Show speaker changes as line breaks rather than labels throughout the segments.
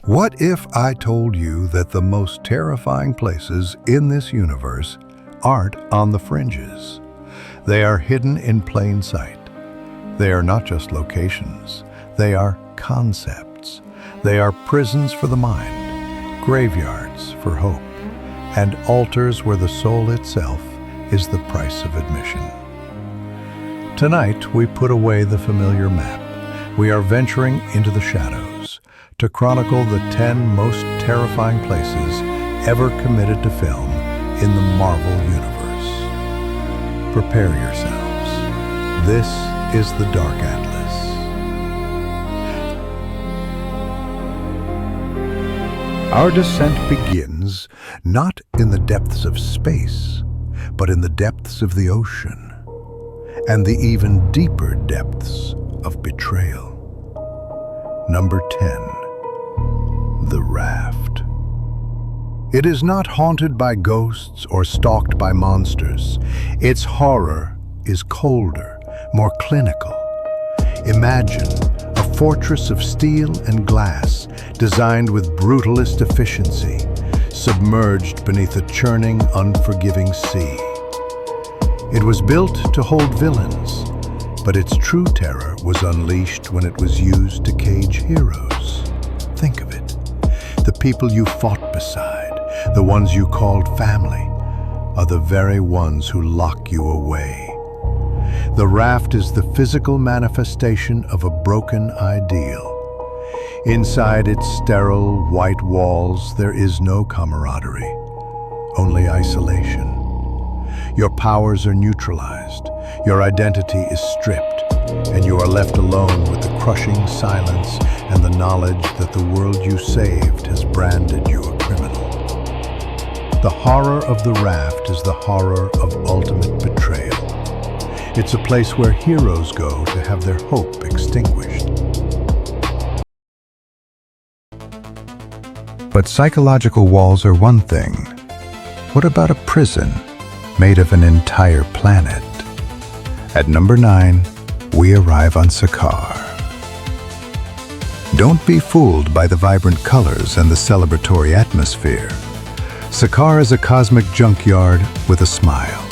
What if I told you that the most terrifying places in this universe aren't on the fringes? They are hidden in plain sight. They are not just locations, they are concepts. They are prisons for the mind, graveyards for hope, and altars where the soul itself is the price of admission. Tonight, we put away the familiar map. We are venturing into the shadows to chronicle the 10 most terrifying places ever committed to film in the Marvel Universe. Prepare yourselves. This is the Dark Atlas. Our descent begins not in the depths of space, but in the depths of the ocean, and the even deeper depths of betrayal. Number 10. The Raft. It is not haunted by ghosts or stalked by monsters. Its horror is colder, more clinical. Imagine a fortress of steel and glass designed with brutalist efficiency, submerged beneath a churning, unforgiving sea. It was built to hold villains, but its true terror was unleashed when it was used to cage heroes. Think of it. The people you fought beside, the ones you called family, are the very ones who lock you away. The Raft is the physical manifestation of a broken ideal. Inside its sterile, white walls, there is no camaraderie, only isolation. Your powers are neutralized, your identity is stripped, and you are left alone with the crushing silence and the knowledge that the world you saved has branded you a criminal. The horror of the Raft is the horror of ultimate betrayal. It's a place where heroes go to have their hope extinguished. But psychological walls are one thing. What about a prison made of an entire planet? At number 9, we arrive on Sakaar. Don't be fooled by the vibrant colors and the celebratory atmosphere. Sakaar is a cosmic junkyard with a smile,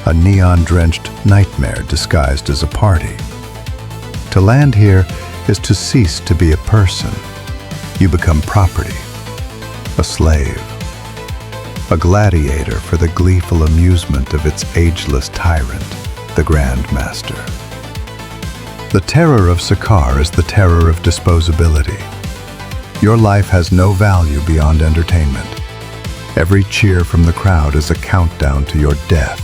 a neon-drenched nightmare disguised as a party. To land here is to cease to be a person. You become property, a slave, a gladiator for the gleeful amusement of its ageless tyrant, the Grand Master. The terror of Sakaar is the terror of disposability. Your life has no value beyond entertainment. Every cheer from the crowd is a countdown to your death.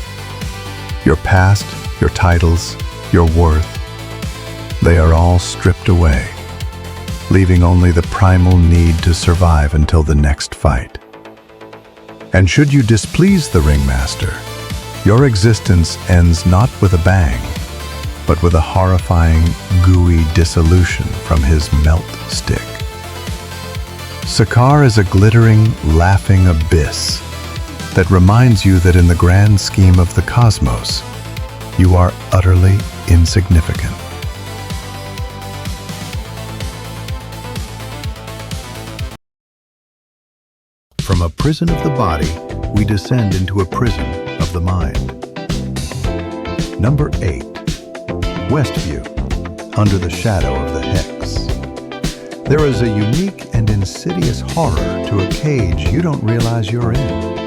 Your past, your titles, your worth, they are all stripped away, leaving only the primal need to survive until the next fight. And should you displease the Ringmaster, your existence ends not with a bang, but with a horrifying, gooey dissolution from his melt stick. Sakaar is a glittering, laughing abyss that reminds you that in the grand scheme of the cosmos, you are utterly insignificant. From a prison of the body, we descend into a prison of the mind. Number 8. Westview, under the shadow of the Hex. There is a unique and insidious horror to a cage you don't realize you're in.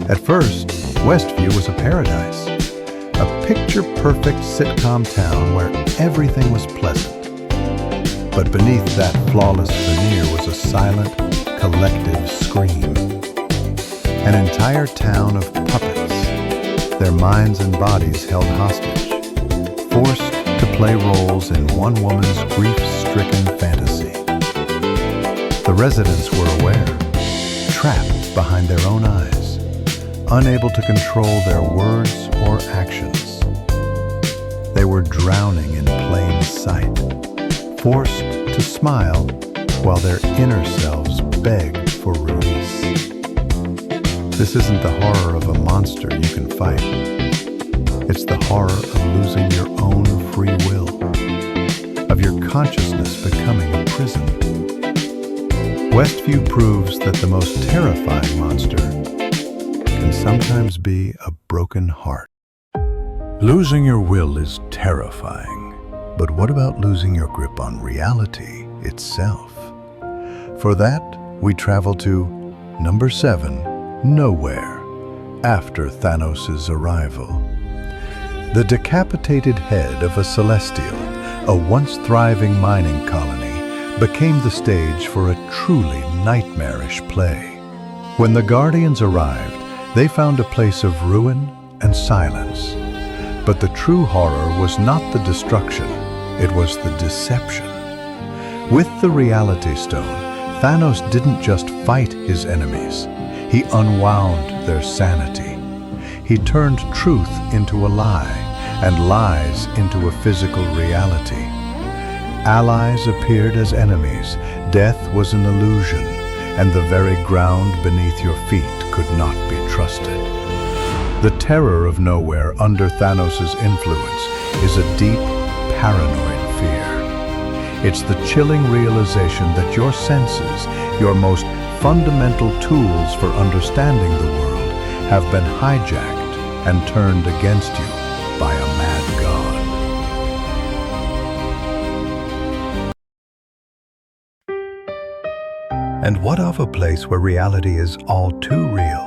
At first, Westview was a paradise, a picture-perfect sitcom town where everything was pleasant. But beneath that flawless veneer was a silent, collective scream. An entire town of puppets, their minds and bodies held hostage, forced to play roles in one woman's grief-stricken fantasy. The residents were aware, trapped behind their own eyes, unable to control their words or actions. They were drowning in plain sight, forced to smile while their inner selves begged for release. This isn't the horror of a monster you can fight. It's the horror of losing your own free will, of your consciousness becoming a prison. Westview proves that the most terrifying monster can sometimes be a broken heart. Losing your will is terrifying, but what about losing your grip on reality itself? For that, we travel to number 7, Knowhere, after Thanos' arrival. The decapitated head of a celestial, a once thriving mining colony, became the stage for a truly nightmarish play. When the Guardians arrived, they found a place of ruin and silence. But the true horror was not the destruction, it was the deception. With the Reality Stone, Thanos didn't just fight his enemies, he unwound their sanity. He turned truth into a lie, and lies into a physical reality. Allies appeared as enemies, death was an illusion, and the very ground beneath your feet could not be trusted. The terror of Knowhere under Thanos' influence is a deep, paranoid fear. It's the chilling realization that your senses, your most fundamental tools for understanding the world, have been hijacked and turned against you by a mad god. And what of a place where reality is all too real?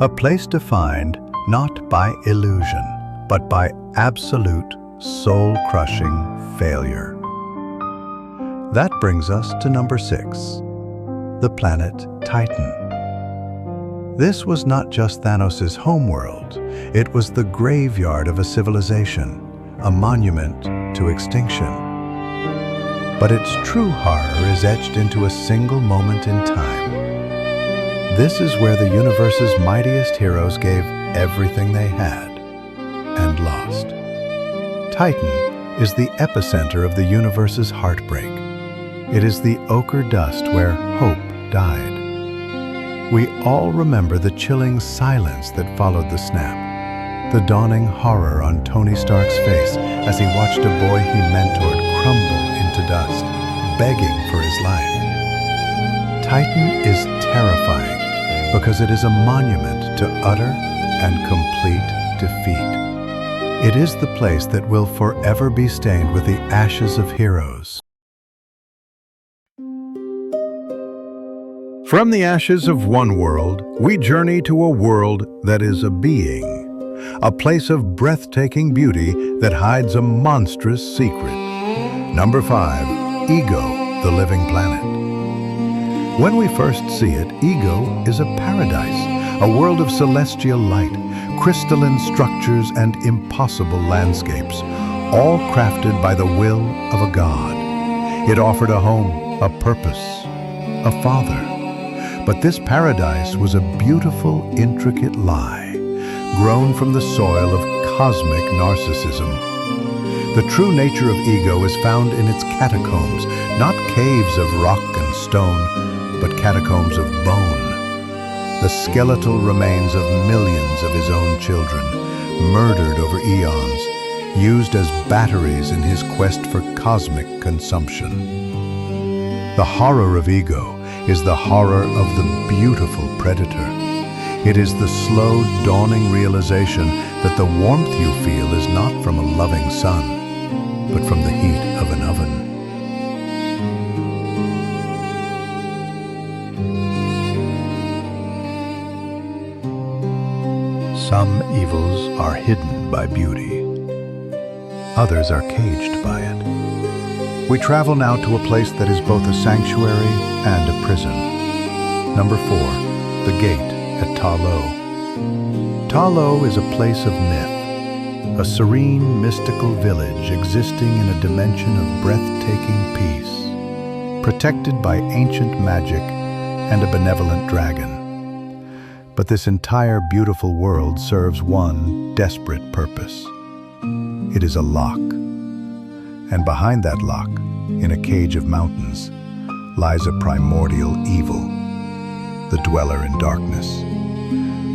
A place defined not by illusion, but by absolute, soul-crushing failure. That brings us to number 6, the planet Titan. This was not just Thanos' homeworld, it was the graveyard of a civilization, a monument to extinction. But its true horror is etched into a single moment in time. This is where the universe's mightiest heroes gave everything they had and lost. Titan is the epicenter of the universe's heartbreak. It is the ochre dust where hope died. We all remember the chilling silence that followed the snap, the dawning horror on Tony Stark's face as he watched a boy he mentored crumble into dust, begging for his life. Titan is terrifying because it is a monument to utter and complete defeat. It is the place that will forever be stained with the ashes of heroes. From the ashes of one world, we journey to a world that is a being, a place of breathtaking beauty that hides a monstrous secret. Number 5, Ego, the living planet. When we first see it, Ego is a paradise, a world of celestial light, crystalline structures and impossible landscapes, all crafted by the will of a god. It offered a home, a purpose, a father. But this paradise was a beautiful, intricate lie, grown from the soil of cosmic narcissism. The true nature of Ego is found in its catacombs, not caves of rock and stone, but catacombs of bone. The skeletal remains of millions of his own children, murdered over eons, used as batteries in his quest for cosmic consumption. The horror of Ego is the horror of the beautiful predator. It is the slow, dawning realization that the warmth you feel is not from a loving sun, but from the heat of an oven. Some evils are hidden by beauty. Others are caged by it. We travel now to a place that is both a sanctuary and a prison. Number 4, the gate at Ta Lo. Ta Lo is a place of myth, a serene, mystical village existing in a dimension of breathtaking peace, protected by ancient magic and a benevolent dragon. But this entire beautiful world serves one desperate purpose. It is a lock. And behind that lock, in a cage of mountains, lies a primordial evil, the dweller in darkness.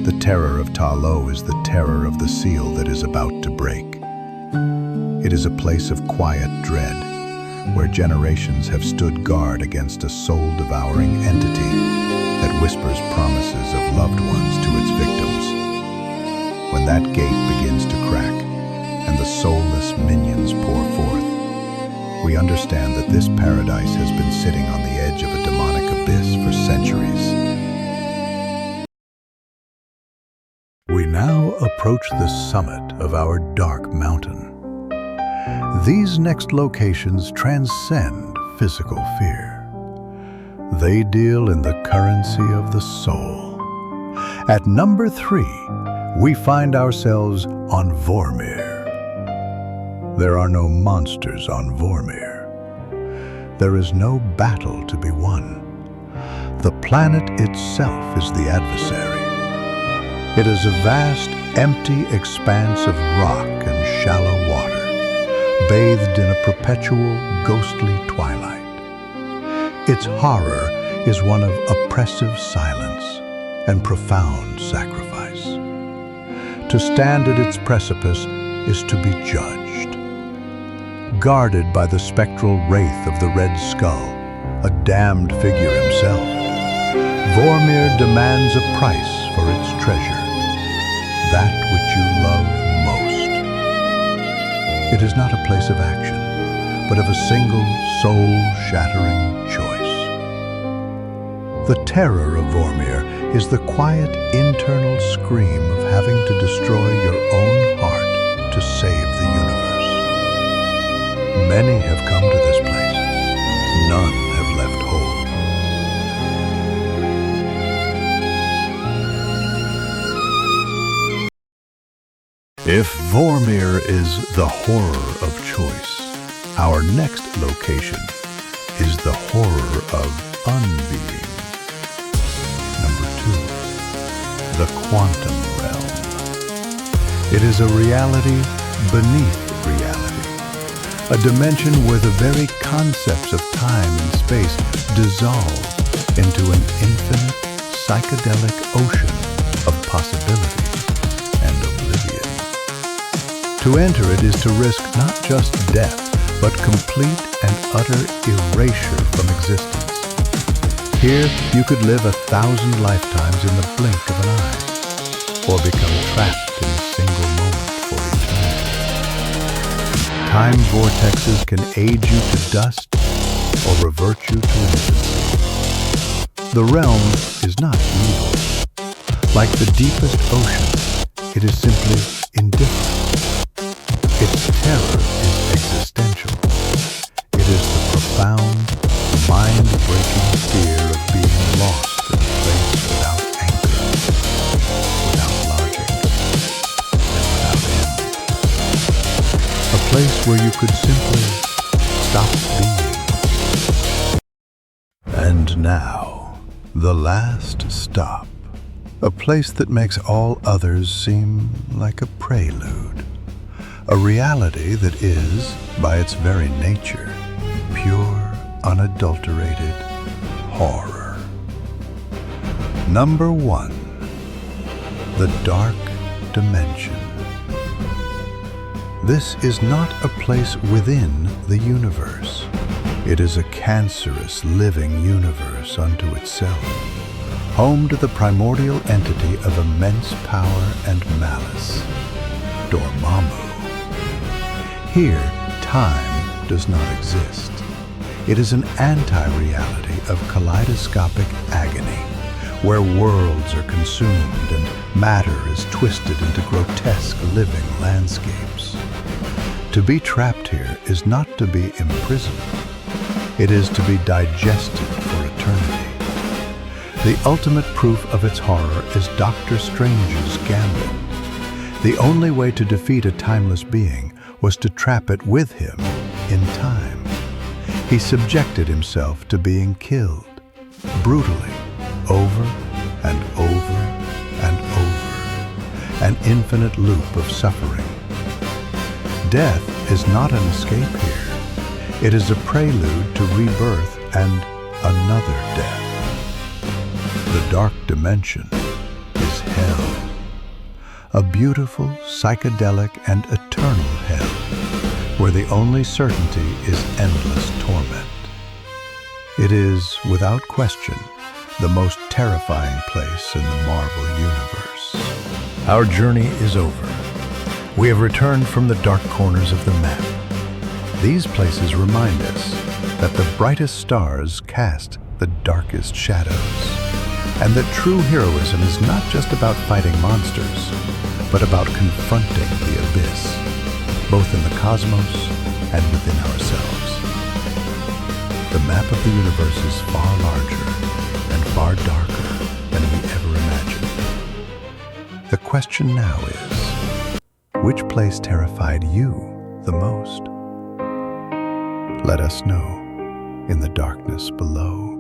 The terror of Ta Lo is the terror of the seal that is about to break. It is a place of quiet dread, where generations have stood guard against a soul-devouring entity that whispers promises of loved ones to its victims. When that gate begins to crack and the soulless minions pour forth, we understand that this paradise has been sitting on the edge of a demonic abyss for centuries. We now approach the summit of our dark mountain. These next locations transcend physical fear. They deal in the currency of the soul. At number 3, we find ourselves on Vormir. There are no monsters on Vormir. There is no battle to be won. The planet itself is the adversary. It is a vast, empty expanse of rock and shallow water, bathed in a perpetual, ghostly twilight. Its horror is one of oppressive silence and profound sacrifice. To stand at its precipice is to be judged. Guarded by the spectral wraith of the Red Skull, a damned figure himself, Vormir demands a price for its treasure, that which you love most. It is not a place of action, but of a single, soul-shattering choice. The terror of Vormir is the quiet, internal scream of having to destroy your own heart to save the universe. Many have come to this place. None have left whole. If Vormir is the horror of choice, our next location is the horror of unbeing. Number 2, the quantum realm. It is a reality beneath reality. A dimension where the very concepts of time and space dissolve into an infinite, psychedelic ocean of possibility and oblivion. To enter it is to risk not just death, but complete and utter erasure from existence. Here, you could live 1,000 lifetimes in the blink of an eye, or become trapped in a single moment for eternity. Time vortexes can age you to dust or revert you to infancy. The realm is not evil. Like the deepest ocean, it is simply indifferent. Its terror is existential. It is the profound, mind-breaking fear of being lost in a place without anchor, without logic, and without end. A place where you could simply stop being. And now, the last stop. A place that makes all others seem like a prelude. A reality that is, by its very nature, pure, unadulterated horror. Number 1, the dark dimension. This is not a place within the universe. It is a cancerous, living universe unto itself, home to the primordial entity of immense power and malice, Dormammu. Here, time does not exist. It is an anti-reality of kaleidoscopic agony, where worlds are consumed and matter is twisted into grotesque living landscapes. To be trapped here is not to be imprisoned. It is to be digested for eternity. The ultimate proof of its horror is Doctor Strange's gambit. The only way to defeat a timeless being was to trap it with him in time. He subjected himself to being killed, brutally, over and over and over, an infinite loop of suffering. Death is not an escape here. It is a prelude to rebirth and another death. The dark dimension is hell. A beautiful, psychedelic, and eternal hell, where the only certainty is endless torment. It is, without question, the most terrifying place in the Marvel Universe. Our journey is over. We have returned from the dark corners of the map. These places remind us that the brightest stars cast the darkest shadows, and that true heroism is not just about fighting monsters, but about confronting the abyss, both in the cosmos and within ourselves. The map of the universe is far larger and far darker than we ever imagined. The question now is, which place terrified you the most? Let us know in the darkness below.